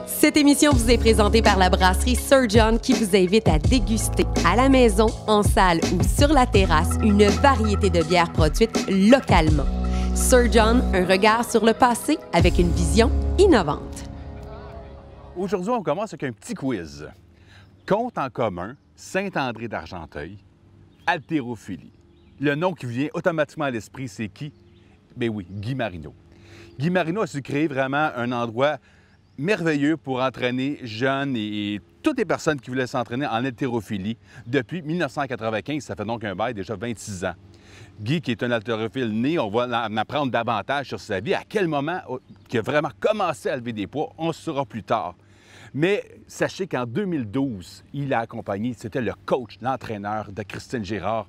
Cette émission vous est présentée par la brasserie Sir John qui vous invite à déguster à la maison, en salle ou sur la terrasse une variété de bières produites localement. Sir John, un regard sur le passé avec une vision innovante. Aujourd'hui, on commence avec un petit quiz. Compte en commun, Saint-André d'Argenteuil, haltérophilie. Le nom qui vient automatiquement à l'esprit, c'est qui? Ben oui, Guy Marino. Guy Marino a su créer vraiment un endroit merveilleux pour entraîner jeunes et toutes les personnes qui voulaient s'entraîner en haltérophilie depuis 1995. Ça fait donc un bail, déjà 26 ans. Guy, qui est un haltérophile né, on va en apprendre davantage sur sa vie, à quel moment il a vraiment commencé à lever des poids, on le saura plus tard. Mais sachez qu'en 2012, il a accompagné, c'était le coach, l'entraîneur de Christine Girard.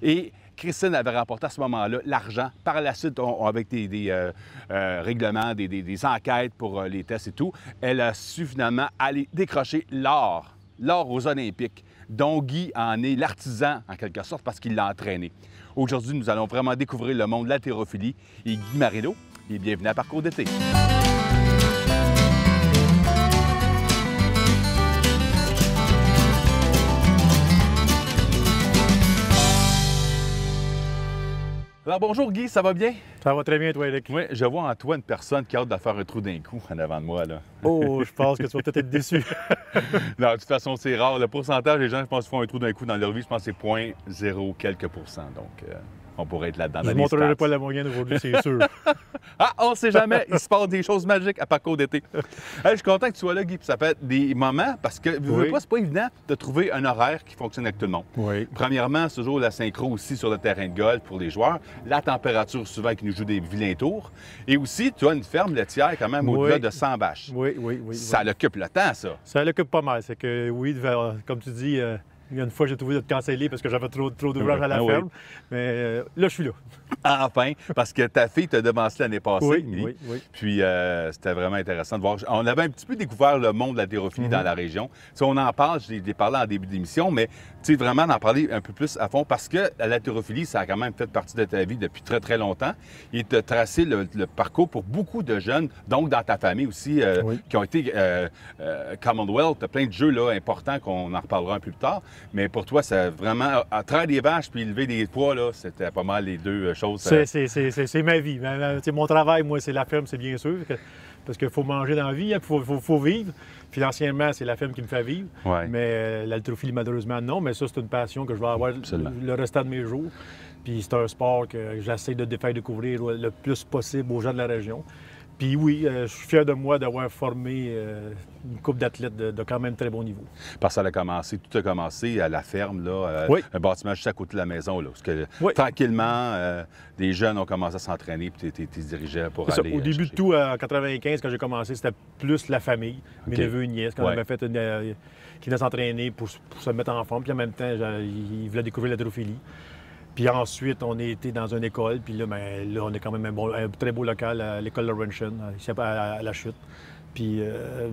Et Christine avait remporté à ce moment-là l'argent. Par la suite, avec des règlements, des enquêtes pour les tests et tout, elle a su finalement aller décrocher l'or aux Olympiques, dont Guy en est l'artisan, en quelque sorte, parce qu'il l'a entraîné. Aujourd'hui, nous allons vraiment découvrir le monde de l'haltérophilie. Et Guy Marino, bienvenue à Parcours d'été. Alors bonjour Guy, ça va bien? Ça va très bien, toi, Eric. Oui, je vois en toi une personne qui a hâte de faire un trou d'un coup en avant de moi, là. Oh, je pense que tu vas peut-être être déçu. Non, de toute façon, c'est rare. Le pourcentage des gens, je pense, qui font un trou d'un coup dans leur vie, je pense que c'est 0,0 quelques %. Donc, on pourrait être là-dedans. Je ne montrerai pas la moyenne aujourd'hui, c'est sûr. Ah, on ne sait jamais. Il se passe des choses magiques à Parcours d'été. Hey, je suis content que tu sois là, Guy. Puis ça fait des moments, parce que c'est pas évident de trouver un horaire qui fonctionne avec tout le monde. Oui. Premièrement, c'est toujours la synchro aussi sur le terrain de golf pour les joueurs. La température, souvent, qui nous joue des vilains tours. Et aussi, tu as une ferme laitière quand même au-delà de 100 vaches. Oui. Ça l'occupe le temps, ça. Ça l'occupe pas mal. C'est que, oui, comme tu dis, il y a une fois, j'ai trouvé de te canceller parce que j'avais trop d'ouvrages à la ferme. Oui. Mais là, je suis là. Enfin, parce que ta fille t'a devancé l'année passée, Oui. Puis c'était vraiment intéressant de voir. On avait un petit peu découvert le monde de l'haltérophilie dans la région. Tu sais, on en parle, je l'ai parlé en début d'émission, mais tu sais, vraiment d'en parler un peu plus à fond parce que l'haltérophilie, ça a quand même fait partie de ta vie depuis très, très longtemps. Et tu as tracé le parcours pour beaucoup de jeunes, donc dans ta famille aussi, qui ont été Commonwealth. Tu as plein de jeux là, importants qu'on en reparlera un peu plus tard. Mais pour toi, c'est vraiment, à traire des vaches puis lever des poids, là, c'était pas mal les deux choses. C'est ma vie. Mon travail, moi, c'est la ferme, c'est bien sûr. Parce qu'il faut manger dans la vie, il faut vivre. Financièrement, c'est la ferme qui me fait vivre. Ouais. Mais l'haltérophilie, malheureusement, non. Mais ça, c'est une passion que je vais avoir le restant de mes jours. Puis c'est un sport que j'essaie de faire découvrir le plus possible aux gens de la région. Puis oui, je suis fier de moi d'avoir formé une couple d'athlètes de quand même très bon niveau. Parce que tout a commencé à la ferme, là, un bâtiment juste à côté de la maison. Là, parce que tranquillement, des jeunes ont commencé à s'entraîner puis tu dirigeais pour aller... Au début de tout, en 95, quand j'ai commencé, c'était plus la famille, mes neveux et nièces, qu'on avait fait qui venaient s'entraîner pour se mettre en forme. Puis en même temps, ils voulaient découvrir l'haltérophilie. Puis ensuite, on a été dans une école, puis là, on est quand même un très beau local à l'école Laurentian, ici à La Chute. Puis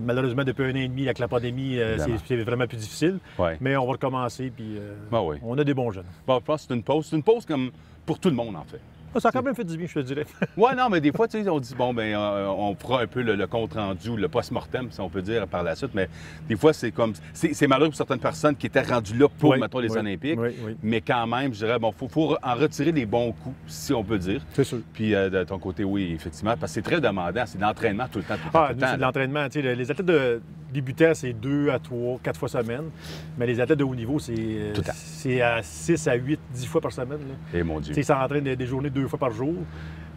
malheureusement, depuis 1 an et demi, avec la pandémie, c'est vraiment plus difficile. Ouais. Mais on va recommencer, puis on a des bons jeunes. Bon, je pense que c'est une pause. C'est une pause comme pour tout le monde, en fait. Ça a quand même fait du bien, je te dirais. Oui, non, mais des fois, tu sais, on dit, bon, bien, on fera un peu le compte-rendu, le post-mortem, si on peut dire, par la suite. Mais des fois, c'est comme. C'est malheureux pour certaines personnes qui étaient rendues là pour, mettons, les Olympiques. Oui. Mais quand même, je dirais, bon, faut en retirer les bons coups, si on peut dire. C'est sûr. Puis de ton côté, oui, effectivement, parce que c'est très demandant. C'est de l'entraînement tout le temps. C'est de l'entraînement. Tu sais, les athlètes débutants, c'est 2 à 3, 4 fois semaine. Mais les athlètes de haut niveau, c'est à 6 à 8, 10 fois par semaine. Là. Et mon Dieu. Tu sais, ça entraîne des journées 2 fois par jour.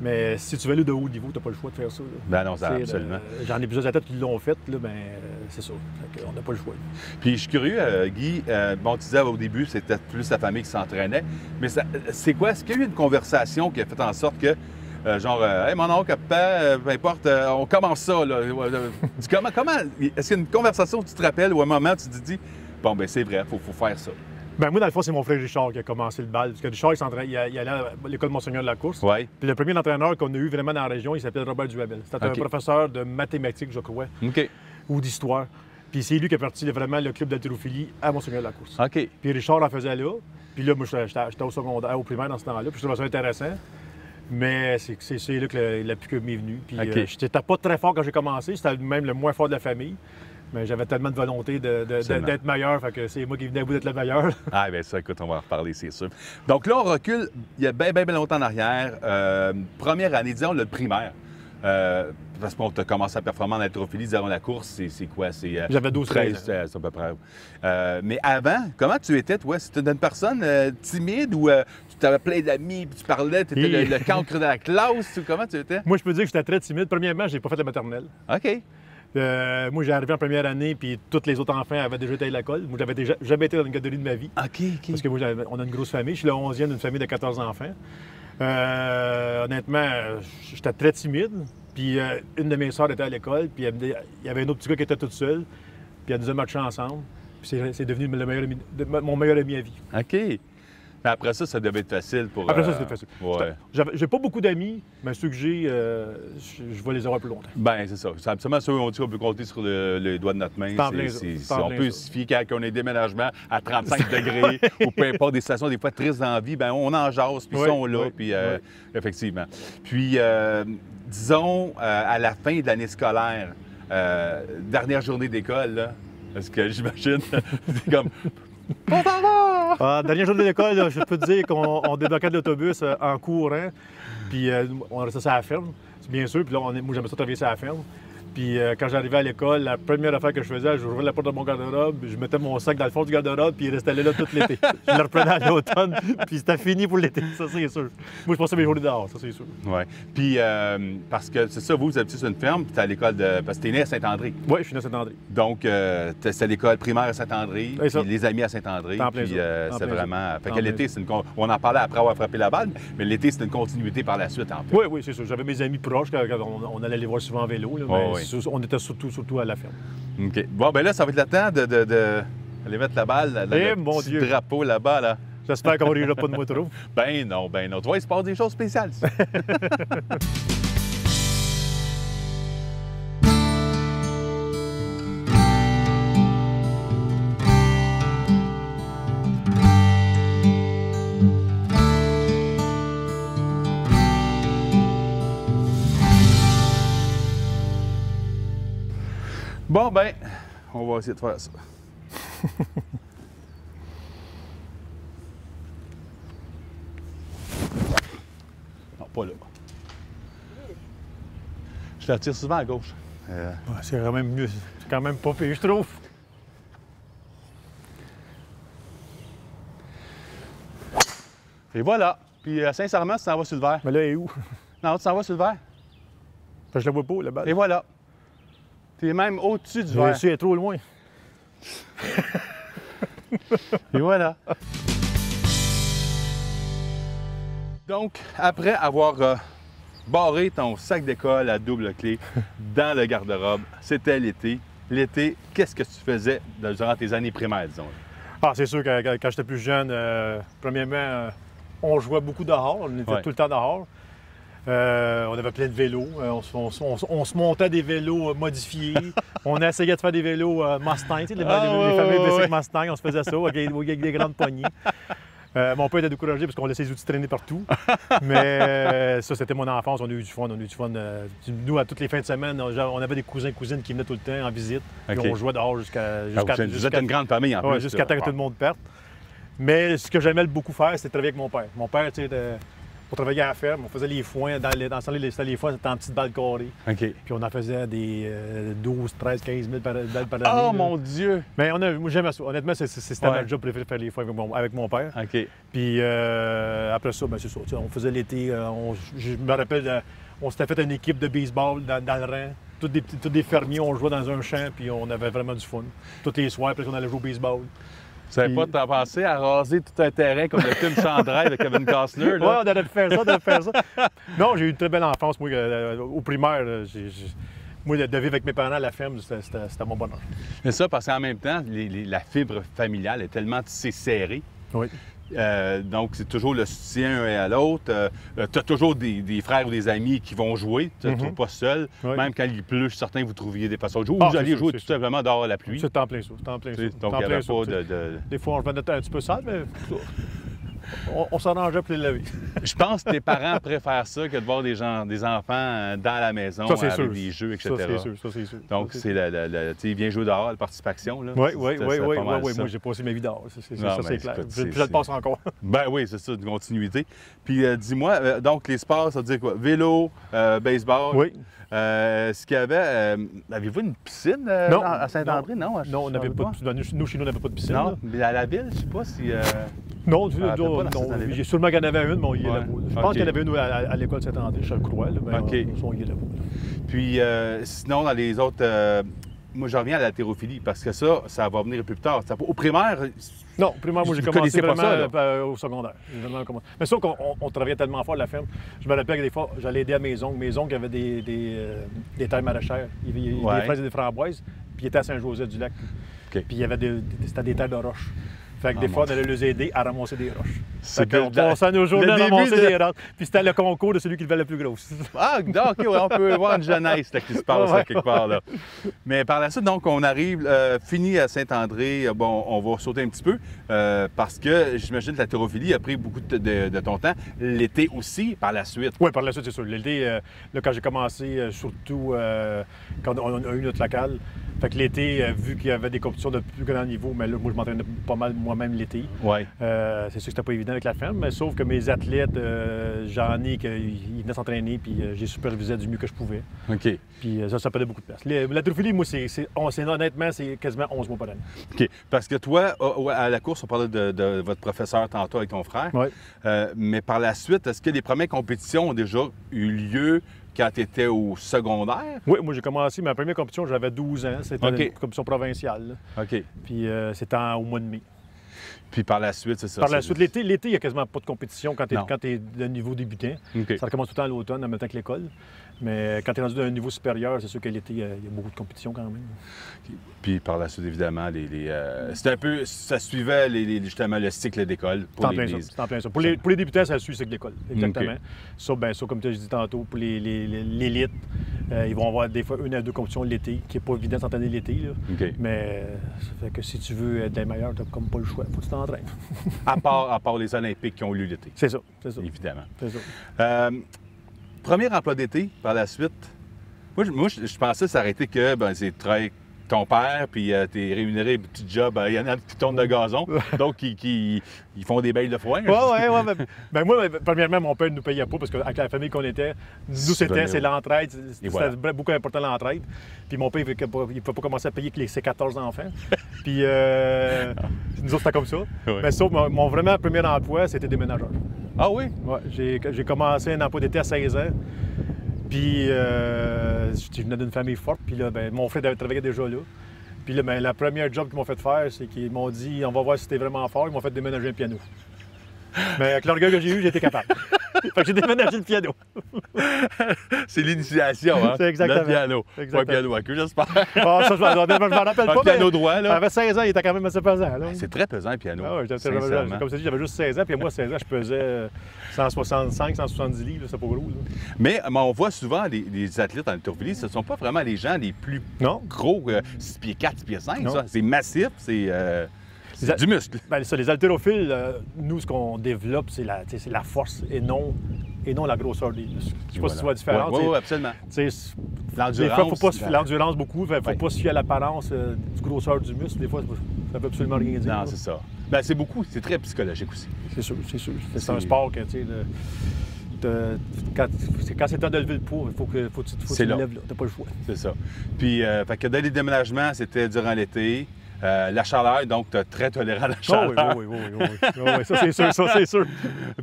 Mais si tu veux aller de haut niveau, tu n'as pas le choix de faire ça. Ben non, absolument. J'en ai plusieurs athlètes qui l'ont fait, là, mais c'est ça. On n'a pas le choix. Puis je suis curieux, Guy, bon, tu disais au début, c'était plus ta famille qui s'entraînait. Mais c'est quoi? Est-ce qu'il y a eu une conversation qui a fait en sorte que hey, mon oncle, papa, peu importe, on commence ça, là. Comment est-ce qu'il y a une conversation où tu te rappelles ou un moment tu te dis, bon, ben c'est vrai, il faut faire ça? Ben moi, dans le fond, c'est mon frère Richard qui a commencé le bal. Parce que Richard, il allait à l'école Monseigneur de la course. Ouais. Puis le premier entraîneur qu'on a eu vraiment dans la région, il s'appelle Robert Duhamel. C'était un professeur de mathématiques, je crois, ou d'histoire. Puis c'est lui qui a parti vraiment le club d'haltérophilie à Monseigneur de la course. Puis Richard en faisait là. Puis là, moi, j'étais au secondaire, au primaire dans ce temps-là. Puis je trouvais ça intéressant. Mais c'est là que la piqûre m'est venue. Puis OK. j'étais pas très fort quand j'ai commencé. C'était même le moins fort de la famille. Mais j'avais tellement de volonté d'être meilleur, fait que c'est moi qui venais à bout d'être le meilleur. Ah, bien ça, écoute, on va en reparler, c'est sûr. Donc là, on recule, il y a bien longtemps en arrière. Première année, disons, le primaire. Parce qu'on a commencé à performer en haltérophilie, disons, la course, c'est quoi? J'avais 12, 13, 13 c'est à peu près. Mais avant, comment tu étais, toi? C'était une personne timide ou tu avais plein d'amis, puis tu parlais, tu étais le cancre de la classe? Ou comment tu étais? Moi, je peux dire que j'étais très timide. Premièrement, j'ai pas fait la maternelle. OK. Moi, j'ai arrivé en première année, puis tous les autres enfants avaient déjà été à l'école. Moi, j'avais jamais été dans une garderie de ma vie. OK. Parce que moi, on a une grosse famille. Je suis le 11e d'une famille de 14 enfants. Honnêtement, j'étais très timide. Puis une de mes sœurs était à l'école, puis il y avait un autre petit gars qui était tout seul. Puis elle nous a matchés ensemble. Puis c'est devenu mon meilleur ami à vie. OK. Mais après ça, ça devait être facile pour... Après ça, c'était facile. Ouais. J'ai pas beaucoup d'amis, mais ceux que j'ai, je vais les avoir plus longtemps. Ben c'est ça. C'est absolument ça. On dit qu'on peut compter sur les doigts de notre main. On peut se fier quand on a des déménagements à 35 degrés ou peu importe des situations des fois tristes dans la vie, ben on en jase, puis ils sont là, puis effectivement. Puis, disons, à la fin de l'année scolaire, dernière journée d'école, là, parce que j'imagine, c'est comme... Dernière journée d'école, je peux te dire qu'on débarquait de l'autobus en courant, puis on restait sur la ferme, bien sûr, puis là, moi j'aimais ça travailler sur la ferme. Puis quand j'arrivais à l'école, la première affaire que je faisais, j'ouvrais la porte de mon garde-robe, je mettais mon sac dans le fond du garde-robe, puis il restait là tout l'été. Je le reprenais à l'automne, puis c'était fini pour l'été, ça c'est sûr. Moi, je passais mes journées dehors, ça c'est sûr. Oui. Puis, parce que c'est ça, vous habitez sur une ferme, puis tu es à l'école de... Parce que tu es né à Saint-André. Oui, je suis né à Saint-André. Donc, c'est l'école primaire à Saint-André, puis les amis à Saint-André. Puis, c'est vraiment... Fait que l'été, c'est une... On en parlait après avoir frappé la balle, mais l'été, c'est une continuité par la suite, en fait. Oui, oui, c'est sûr. J'avais mes amis proches, quand on allait les voir souvent en vélo, là, mais on était surtout à la ferme. OK. Bon, ben là, ça va être le temps d'aller mettre la balle, mon Dieu. drapeau là-bas, là. J'espère qu'on ne rira pas de moi trop. Ben non. Tu vois, il se passe des choses spéciales. Bon, ben, on va essayer de faire ça. Non, pas là. Je la tire souvent à gauche. C'est quand même mieux. C'est quand même pas pire, je trouve. Et voilà. Puis, sincèrement, tu t'en vas sur le vert. Mais là, elle est où? Non, tu t'en vas sur le vert. Je la vois pas, la balle. Et voilà. Tu es même au-dessus du Je verre. suis elle est trop loin. Et voilà. Donc, après avoir barré ton sac d'école à double clé dans le garde-robe, c'était l'été. L'été, qu'est-ce que tu faisais durant tes années primaires, disons? Ah, c'est sûr que quand j'étais plus jeune, premièrement, on jouait beaucoup dehors. On était tout le temps dehors. On avait plein de vélos. On se montait des vélos modifiés. On essayait de faire des vélos Mustang, tu sais, les fameux basic Mustang. On se faisait ça avec des grandes poignées. Mon père était découragé parce qu'on laissait les outils traîner partout. Mais ça, c'était mon enfance. On a eu du fun. Nous, à toutes les fins de semaine, on avait des cousins et cousines qui venaient tout le temps en visite. Puis on jouait dehors jusqu'à Vous êtes une grande famille en plus. Jusqu'à temps que tout le monde parte. Mais ce que j'aimais beaucoup faire, c'était travailler avec mon père. Mon père, tu sais, pour travailler à la ferme, on faisait les foins. Dans les foins, c'était en petites balles carrées. OK. Puis on en faisait des 12, 13, 15 000 balles par année. Oh, mon Dieu! Mais moi, j'aimais ça. Honnêtement, c'était ma job préférée de faire les foins avec mon père. OK. Puis après ça, c'est ça. On faisait l'été. Je me rappelle, on s'était fait une équipe de baseball dans le rang. Tous des fermiers, on jouait dans un champ, puis on avait vraiment du fun. Tous les soirs, après on allait jouer au baseball. Tu savais pas t'en penser à raser tout un terrain comme le film Chandrail de Kevin Costner, là? Oui, on aurait pu faire ça, Non, j'ai eu une très belle enfance, moi, au primaire. Moi, de vivre avec mes parents à la ferme, c'était mon bonheur. C'est ça, parce qu'en même temps, la fibre familiale est tellement serrée. Oui. Donc, c'est toujours le soutien un à l'autre. Tu as toujours des frères ou des amis qui vont jouer. Tu ne te trouves pas seul. Oui. Même quand il pleut, certains, vous trouviez des façons de jouer. Ou vous alliez jouer tout simplement dehors à la pluie. C'est en plein ça. Donc, il n'y avait pas de... Des fois, on revenait un petit peu sale, mais... On s'arrangeait pour les lever. Je pense que tes parents préfèrent ça que de voir des enfants dans la maison Ça, c'est avec sûr. des jeux, etc. Ça, c'est sûr. Ça, c'est sûr. Donc, c'est il vient jouer dehors, la participation. Oui. Moi, j'ai passé ma vie dehors. Ça, c'est clair. Puis je le passe encore. Ben oui, c'est ça, une continuité. Puis dis-moi, donc les sports, ça veut dire quoi? Vélo, baseball? Oui. Ce qu'il y avait, avez-vous une piscine à Saint-André? Non, on n'avait pas. Nous, chez nous, on n'avait pas de piscine. Non, mais à la ville, je ne sais pas si. Non, j'ai sûrement qu'il y en avait une, mais on y est là-bas. Je pense qu'il y en avait une à l'école Saint-André, je le crois. Mais on y est là-bas. Puis sinon, dans les autres. Moi, je reviens à l'haltérophilie parce que ça va venir plus tard. Au primaire. Non, au primaire, moi, j'ai commencé vraiment au secondaire. Mais sauf qu'on travaillait tellement fort à la ferme. Je me rappelle que des fois, j'allais aider à mes oncles. Mes oncles avaient des terres maraîchères. Il y avait des fraises et des framboises. Puis ils étaient à Saint-Joseph-du-Lac. Okay. Puis c'était des terres de roches. Fait que des fois, on allait les aider à ramasser des roches. On passait passait nos journées à ramasser des roches. Puis c'était le concours de celui qui levait la plus grosse. Ah, OK, on peut voir une jeunesse qui se passe quelque part. Là. Mais par la suite, donc, on arrive, fini à Saint-André. Bon, on va sauter un petit peu parce que j'imagine que l'haltérophilie a pris beaucoup de ton temps. L'été aussi, par la suite. Oui, par la suite, c'est sûr. L'été, là, quand j'ai commencé, surtout quand on a eu notre local, fait que l'été, vu qu'il y avait des compétitions de plus grand niveau, mais là, moi, je m'entraînais pas mal moi-même l'été. Ouais. C'est sûr que c'était pas évident avec la ferme, mais sauf que mes athlètes, j'en ai qui venaient s'entraîner, puis j'ai supervisé du mieux que je pouvais. OK. Puis ça prenait beaucoup de place. L'haltérophilie, moi, honnêtement, c'est quasiment 11 mois par année. OK. Parce que toi, à la course, on parlait de votre professeur tantôt avec ton frère. Oui. Mais par la suite, est-ce que les premières compétitions ont déjà eu lieu quand tu étais au secondaire? Oui, moi j'ai commencé ma première compétition, j'avais 12 ans. C'était une compétition provinciale. Là. OK. Puis c'était au mois de mai. Puis par la suite, c'est ça? Par la suite, l'été, il n'y a quasiment pas de compétition quand tu es de niveau débutant. Okay. Ça recommence tout le temps à l'automne, en même temps que l'école. Mais quand tu es rendu d'un niveau supérieur, c'est sûr que l'été, il y a beaucoup de compétition quand même. Puis par la suite, évidemment, c'était un peu. Ça suivait justement le cycle d'école. C'est en plein ça. Pour les débutants, ça suit le cycle d'école. Exactement. Okay. Ça, comme tu as dit tantôt, pour l'élite, ils vont avoir des fois une à deux compétitions l'été, qui n'est pas évident de s'entraîner l'été. Okay. Mais ça fait que si tu veux être des meilleurs, tu n'as comme pas le choix. Il faut que tu t'entraînes. à part les Olympiques qui ont eu lieu l'été. C'est ça. Évidemment. C'est ça. Premier emploi d'été, par la suite, moi je pensais que ça aurait été que c'est travailler ton père, puis t'es rémunéré un petit job, il y en a qui tournent de gazon, donc ils font des bails de foin. Oui. Ben moi, premièrement, mon père ne nous payait pas, parce qu'avec la famille qu'on était, nous, c'est l'entraide. C'était beaucoup important, l'entraide. Puis mon père, il ne pouvait pas commencer à payer ses 14 enfants. Puis nous autres, c'était comme ça. Oui. Mais sauf, mon vraiment premier emploi, c'était déménageur. Ah oui? Oui, j'ai commencé un emploi d'été à 16 ans. Puis, je venais d'une famille forte. Puis là, mon frère travaillait déjà là. Puis là, la première job qu'ils m'ont fait faire, c'est qu'ils m'ont dit, on va voir si t'es vraiment fort. Ils m'ont fait déménager un piano. Mais avec l'orgueil que j'ai eu, j'ai été capable. Fait que j'ai déménagé le piano. C'est l'initiation, hein? C'est exactement. Le piano. Exactement. Pas un piano à queue, j'espère. Ah, ça, je m'en rappelle pas. Un piano droit, là. J'avais 16 ans, il était quand même assez pesant. Là. C'est très pesant, le piano. Ah, comme ça dit, j'avais juste 16 ans. Puis moi, 16 ans, je pesais 165, 170 livres. C'est pas gros. Là. Mais on voit souvent les athlètes en haltérophilie, ce ne sont pas vraiment les gens les plus gros, 6 pieds 4, 6 pieds 5. Ça. C'est massif, c'est du muscle. Les haltérophiles, nous, ce qu'on développe, c'est la force et non la grosseur des muscles. Je ne sais pas si tu vois la différence. Oui, absolument. L'endurance. Des fois, l'endurance beaucoup. Il ne faut pas se fier à l'apparence du grosseur du muscle. Des fois, ça ne peut absolument rien dire. Non, c'est ça. C'est très psychologique aussi. C'est sûr. C'est un sport que, quand c'est temps de lever le poids, il faut que tu le lèves là. Tu n'as pas le choix. C'est ça. Puis, dès les déménagements, c'était durant l'été. La chaleur, donc tu es très tolérant à la chaleur. Oui, ça c'est sûr.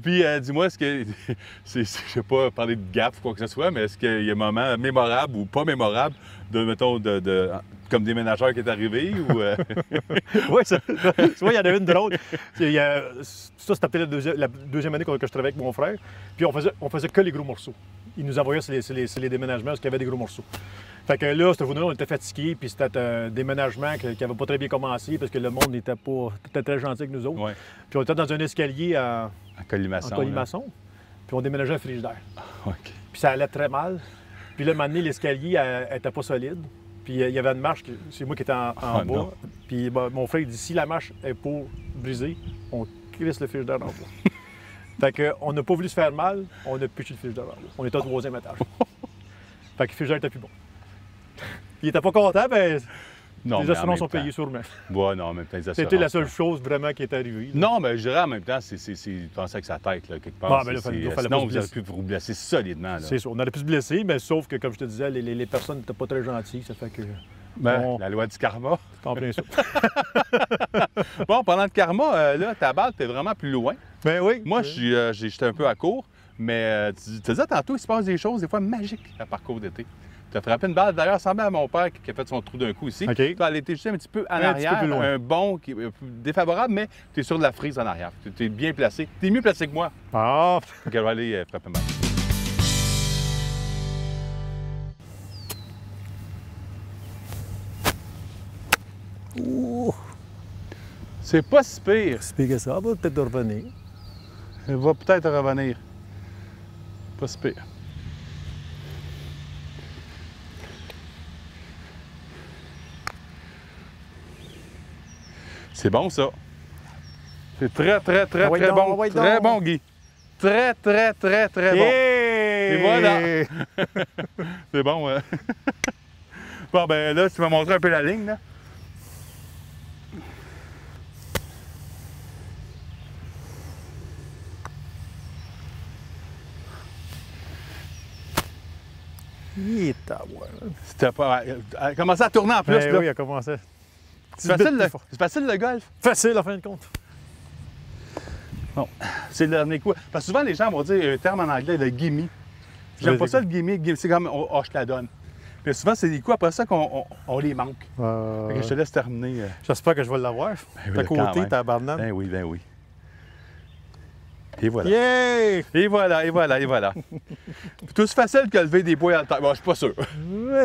Puis dis-moi, est-ce que, je ne sais pas parler de gaffe ou quoi que ce soit, mais est-ce qu'il y a un moment mémorable ou pas mémorable mettons, comme déménageur qui est arrivé? Ou, Oui, tu vois, il y en a une drôle. Ça, c'était peut-être la deuxième année que je travaillais avec mon frère. Puis on faisait que les gros morceaux. Il nous envoyait sur les déménagements parce qu'il y avait des gros morceaux. Fait que là, cette journée-là, on était fatigués, puis c'était un déménagement qui n'avait pas très bien commencé parce que le monde n'était pas très gentil avec nous autres. Ouais. Puis on était dans un escalier en colimaçon, puis on déménageait un frigidaire. Okay. Puis ça allait très mal. Puis là, un moment donné, l'escalier n'était pas solide. Puis il y avait une marche, c'est moi qui étais en bas. Puis mon frère, il dit, si la marche est pour briser, on crisse le frigidaire en bas. Fait qu'on n'a pas voulu se faire mal, on a pitché le frigidaire. On était au 3e étage. Fait que le frigidaire était plus bon. Il était pas content, mais Non, les mais en assurances même ont payé temps. sûrement. Ouais, non, en même temps, les assurances. C'était la seule chose vraiment qui est arrivée. Là. Non, mais je dirais en même temps, c'est penser avec sa tête, là, quelque part. Ah, mais là, fallait pas Sinon, se vous avez blesser. pu vous blesser solidement. Là. C'est ça. On aurait pu se blesser, mais sauf que, comme je te disais, les personnes n'étaient pas très gentilles. Ça fait que. Ben, Bon. la loi du karma. C'est en plein ça. Bon, parlant de karma, là, ta balle, t'es vraiment plus loin. Ben oui. Moi, j'étais un peu à court, mais tu te disais tantôt, il se passe des choses, des fois magiques, à parcours d'été. Tu as frappé une balle, d'ailleurs, semblable à mon père qui a fait son trou d'un coup ici. OK. Tu as été juste un petit peu en Un petit peu arrière, plus loin. un bond qui est défavorable, mais tu es sur de la frise en arrière. Tu es bien placé. Tu es mieux placé que moi. Ah! Donc, elle va aller frapper ma balle. Ouh! C'est pas si pire. C'est pire que ça. Va peut-être revenir. Elle va peut-être revenir. Pas si pire. C'est bon, ça. C'est très, très, très, Ah, très donc, bon. ah, Très donc. bon, Guy. Très, très, très, très bon. Et voilà. C'est bon. Bon, ben là, tu m'as montré un peu la ligne, là. Il est à voir. C'était pas... Elle a commencé à tourner en plus, Ben là. oui, il a commencé. C'est facile, le golf. Facile, en fin de compte. Bon, c'est le dernier coup. Parce que souvent, les gens vont dire un terme en anglais, le gimme. J'aime Ouais, pas c'est ça, le gimme. C'est comme, oh, je te la donne. Puis souvent, c'est des coups après ça qu'on les manque. Fait que je te laisse terminer. J'espère que je vais l'avoir. oui, T'as quand côté, même. ta barnane. Ben oui, ben oui. Et voilà. Yeah! Et voilà, et voilà, et voilà. Puis aussi facile que lever des poids à la terre. Bon, je suis pas sûr.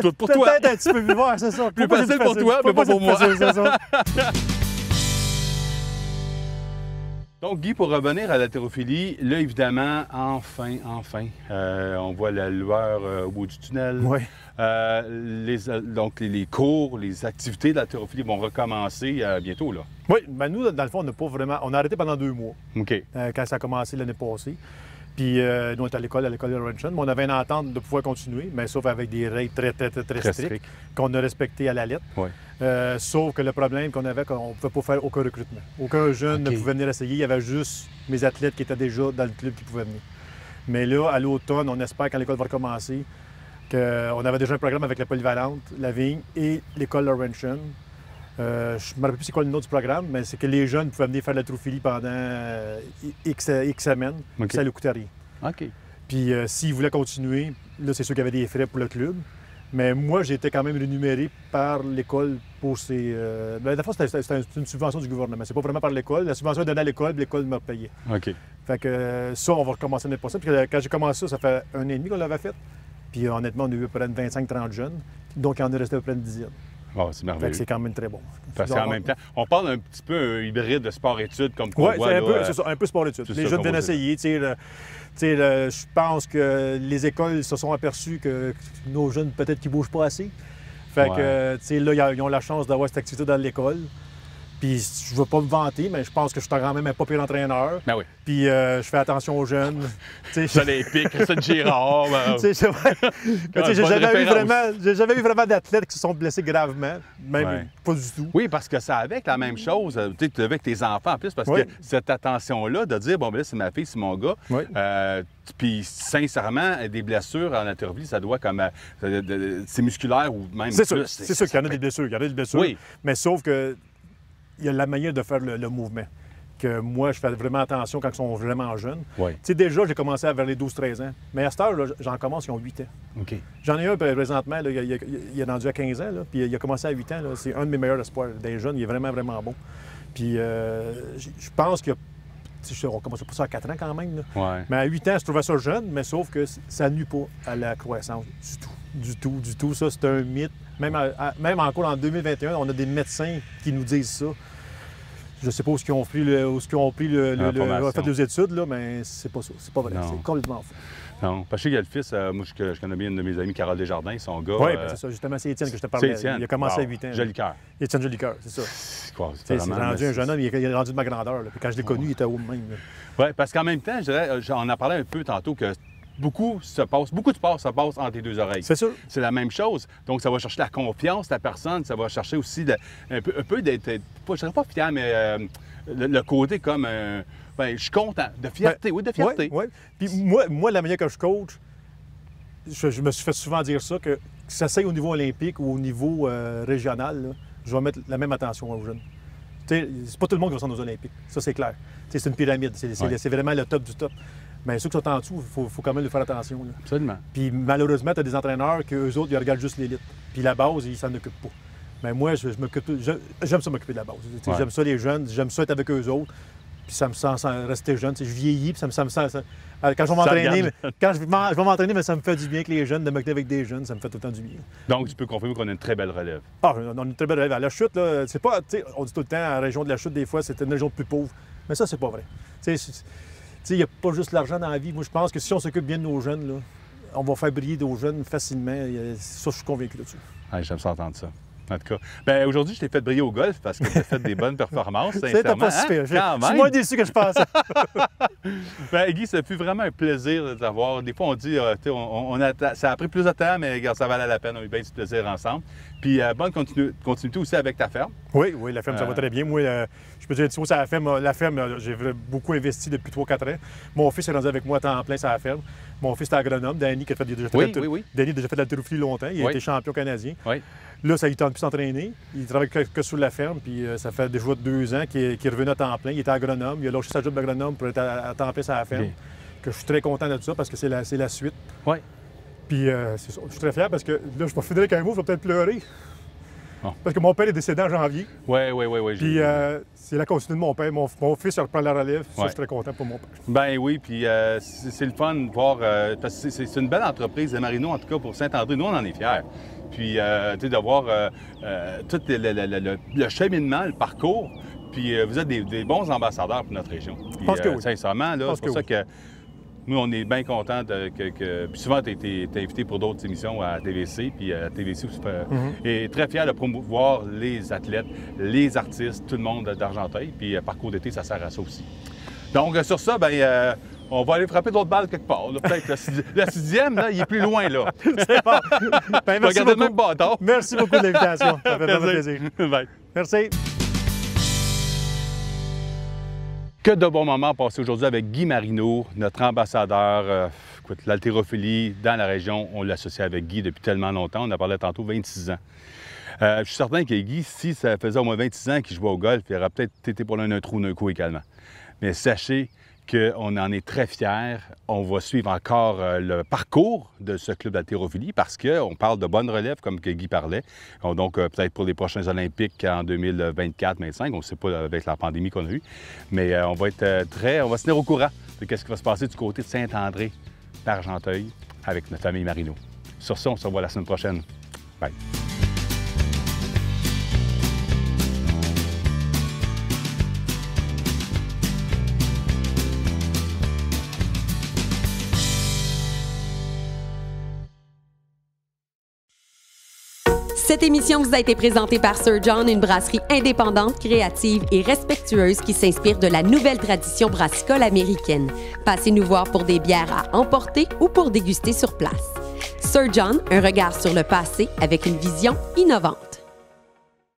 Tout pour toi. Peut-être un petit peu plus voir, c'est ça. Plus Faut pas facile que pour toi, mais pas c'est pour moi. facile, c'est ça. Donc, Guy, pour revenir à l'haltérophilie, là, évidemment, enfin, on voit la lueur au bout du tunnel. Oui. Donc, les cours, les activités de l'haltérophilie vont recommencer bientôt, là. Oui, ben nous, dans le fond, on n'a pas vraiment. On a arrêté pendant 2 mois, OK. quand ça a commencé l'année passée. Puis nous, on était à l'école de Laurentian, mais on avait une entente de pouvoir continuer, mais sauf avec des règles très, très, très, très Très strictes strict. qu'on a respectées à la lettre. Oui. Sauf que le problème qu'on avait, qu'on ne pouvait pas faire aucun recrutement. Aucun jeune OK. ne pouvait venir essayer. Il y avait juste mes athlètes qui étaient déjà dans le club qui pouvaient venir. Mais là, à l'automne, on espère, quand l'école va recommencer, qu'on avait déjà un programme avec la Polyvalente, la Vigne et l'école Laurentian. Je ne me rappelle plus c'est quoi le nom du programme, mais c'est que les jeunes pouvaient venir faire de l'haltérophilie pendant X semaines. OK. Ça ne coûtait rien. OK. Puis s'ils voulaient continuer, là, c'est sûr qu'il y avait des frais pour le club. Mais moi, j'ai été quand même rémunéré par l'école pour ces... Ben, la fois, c'était une subvention du gouvernement. C'est pas vraiment par l'école. La subvention est donnée à l'école, puis l'école m'a payé. OK. Fait que ça, on va recommencer l'année prochaine. Puis quand j'ai commencé ça fait 1 an et demi qu'on l'avait fait. Puis honnêtement, on a eu à peu près 25-30 jeunes. Donc, il en est resté à peu près une dizaine. Bon, c'est Fait merveilleux. que c'est quand même très bon. Parce qu'en même temps, on parle un petit peu un hybride de sport-études comme qu'on Oui, voit c'est là, c'est ça, un peu sport-études. c'est Les ça jeunes qu'on viennent va dire. essayer. Je pense que les écoles se sont aperçues que nos jeunes, peut-être qu'ils ne bougent pas assez. Fait que, là, ils ont la chance d'avoir cette activité dans l'école. Puis, je ne veux pas me vanter, mais je pense que je suis quand même un pas pire entraîneur. Ben oui. Puis, je fais attention aux jeunes. Ça l'Olympique, ça Girard. Ben, C'est vrai. Mais j'ai bonne jamais eu vraiment d'athlètes qui se sont blessés gravement. Même Ouais. pas du tout. oui, parce que ça avec la même chose, tu sais, avec tes enfants en plus, parce Oui. que cette attention-là de dire, bon, ben là, c'est ma fille, c'est mon gars. Oui. Puis, sincèrement, des blessures en haltérophilie, ça doit comme. C'est musculaire ou même. C'est plus. sûr. C'est sûr qu'il y en a des blessures. Il y en a des blessures. Oui. Mais sauf que il y a la manière de faire le mouvement. Que moi, je fais vraiment attention quand ils sont vraiment jeunes. Oui. Tu sais, déjà, j'ai commencé vers les 12-13 ans. Mais à cette heure, là, j'en commence, ils ont 8 ans. OK. J'en ai un présentement, là, il est rendu à 15 ans, là, puis il a commencé à 8 ans. là. C'est un de mes meilleurs espoirs des jeunes. Il est vraiment, vraiment bon. Puis je pense que on commence pas ça à 4 ans quand même. Là. Ouais. Mais à 8 ans, je trouvais ça jeune, mais sauf que ça nuit pas à la croissance du tout. Du tout, du tout. Ça, c'est un mythe. Même encore en 2021, on a des médecins qui nous disent ça. Je ne sais pas où ils ont pris L'information. fait des études, là, mais c'est pas ça. C'est pas vrai. Non. C'est complètement faux. Non, parce que je sais qu'il y a le fils, moi je connais bien une de mes amies, Carole Desjardins, son gars. Oui, c'est ça, justement, c'est Étienne que je te parlais. Il a commencé à 8 ans. Jolicoeur. Étienne Jolicoeur, c'est ça. C'est rendu un jeune homme, il est rendu de ma grandeur. Là. Puis quand je l'ai connu, il était haut de même. Oui, parce qu'en même temps, je dirais, on en parlait un peu tantôt que beaucoup de sport se passe entre les deux oreilles. C'est sûr. C'est la même chose. Donc, ça va chercher la confiance de la personne, ça va chercher aussi un peu d'être, je ne dirais pas fier, mais le côté comme, je suis content, de fierté, oui, de fierté. Oui. Puis moi, la manière que je coach, je me suis fait souvent dire ça, que ça s'aille au niveau olympique ou au niveau régional, là, je vais mettre la même attention aux jeunes. C'est pas tout le monde qui va s'en aux Olympiques, ça c'est clair. C'est une pyramide, c'est vraiment le top du top. Mais ceux qui sont en dessous, il faut quand même lui faire attention. Là. Absolument. Puis malheureusement, tu as des entraîneurs qu'eux autres, ils regardent juste l'élite. Puis la base, ils s'en occupent pas. Mais moi, j'aime ça m'occuper de la base. Ouais. J'aime ça les jeunes, j'aime ça être avec eux autres. Puis ça me sent rester jeune. Je vieillis, puis ça me sent. Quand je vais m'entraîner, je vais m'entraîner, mais ça me fait du bien que les jeunes, de m'occuper avec des jeunes, ça me fait tout le temps du bien. Donc, tu peux confirmer qu'on a une très belle relève. Ah, on a une très belle relève. À la chute, là, c'est pas. On dit tout le temps, la région de la chute, des fois, c'était une région plus pauvre. Mais ça, c'est pas vrai. Il n'y a pas juste l'argent dans la vie. Moi, je pense que si on s'occupe bien de nos jeunes, là, on va faire briller nos jeunes facilement. Ça, je suis convaincu là-dessus. Ouais, j'aime ça entendre ça. En tout cas, bien, aujourd'hui, je t'ai fait briller au golf parce que tu as fait des bonnes performances, sincèrement. C'est pas je suis moins déçu que je pensais. Bien, Guy, ça fut vraiment un plaisir de t'avoir. Des fois, on dit, ça a pris plus de temps, mais regarde, ça valait la peine. On a eu bien du plaisir ensemble. Puis, bonne continuité aussi avec ta ferme. Oui, la ferme, ça va très bien. Moi, je peux dire, tu vois, la ferme, j'ai beaucoup investi depuis 3-4 ans. Mon fils est rendu avec moi à temps plein sur la ferme. Mon fils est agronome, Danny, qui a déjà fait Danny a déjà fait de l'haltérophilie longtemps. Il a été champion canadien. Oui. Là, ça ne tente plus s'entraîner. Il travaille que sur la ferme, puis ça fait déjà 2 ans qu'il est revenu à temps plein. Il était agronome. Il a lâché sa job d'agronome pour être à temps plein sur la ferme. Okay. Que je suis très content de ça parce que c'est la suite. Oui. Puis c'est ça. Je suis très fier parce que là, je vais finir avec un mot, je vais peut-être pleurer. Oh. Parce que mon père est décédé en janvier. Oui. Puis c'est la continuité de mon père. Mon fils reprend la relève. Ça, je suis très content pour mon père. Ben oui, puis c'est le fun de voir. Parce que c'est une belle entreprise, les Marino, en tout cas pour Saint-André. Nous, on en est fiers. Puis, de voir tout le cheminement, le parcours. Puis, vous êtes des bons ambassadeurs pour notre région. Puis, je pense que oui. Sincèrement, là, c'est pour ça que nous, on est bien contents Puis souvent, tu es invité pour d'autres émissions à TVC. Puis, TVC est très fier de promouvoir les athlètes, les artistes, tout le monde d'Argenteuil. Puis, Parcours d'été, ça sert à ça aussi. Donc, sur ça, bien... on va aller frapper d'autres balles quelque part. Peut-être le 6e, là, il est plus loin, là. C'est bon. Ben, merci beaucoup. Le même bâton. Merci beaucoup de l'invitation. Ça fait vraiment plaisir. Bye. Merci. Que de bons moments passés aujourd'hui avec Guy Marino, notre ambassadeur. Écoute, l'haltérophilie dans la région, on l'associe avec Guy depuis tellement longtemps. On a parlé tantôt 26 ans. Je suis certain que Guy, si ça faisait au moins 26 ans qu'il jouait au golf, il aurait peut-être été pour l'un trou d'un coup également. Mais sachez qu'on en est très fiers. On va suivre encore le parcours de ce club d'haltérophilie parce qu'on parle de bonne relève, comme que Guy parlait. Donc, peut-être pour les prochains Olympiques en 2024-2025, on ne sait pas avec la pandémie qu'on a eue, mais on va se tenir au courant de ce qui va se passer du côté de Saint-André, d'Argenteuil, avec notre famille Marino. Sur ça, on se revoit la semaine prochaine. Bye. Cette émission vous a été présentée par Sir John, une brasserie indépendante, créative et respectueuse qui s'inspire de la nouvelle tradition brassicole américaine. Passez nous voir pour des bières à emporter ou pour déguster sur place. Sir John, un regard sur le passé avec une vision innovante.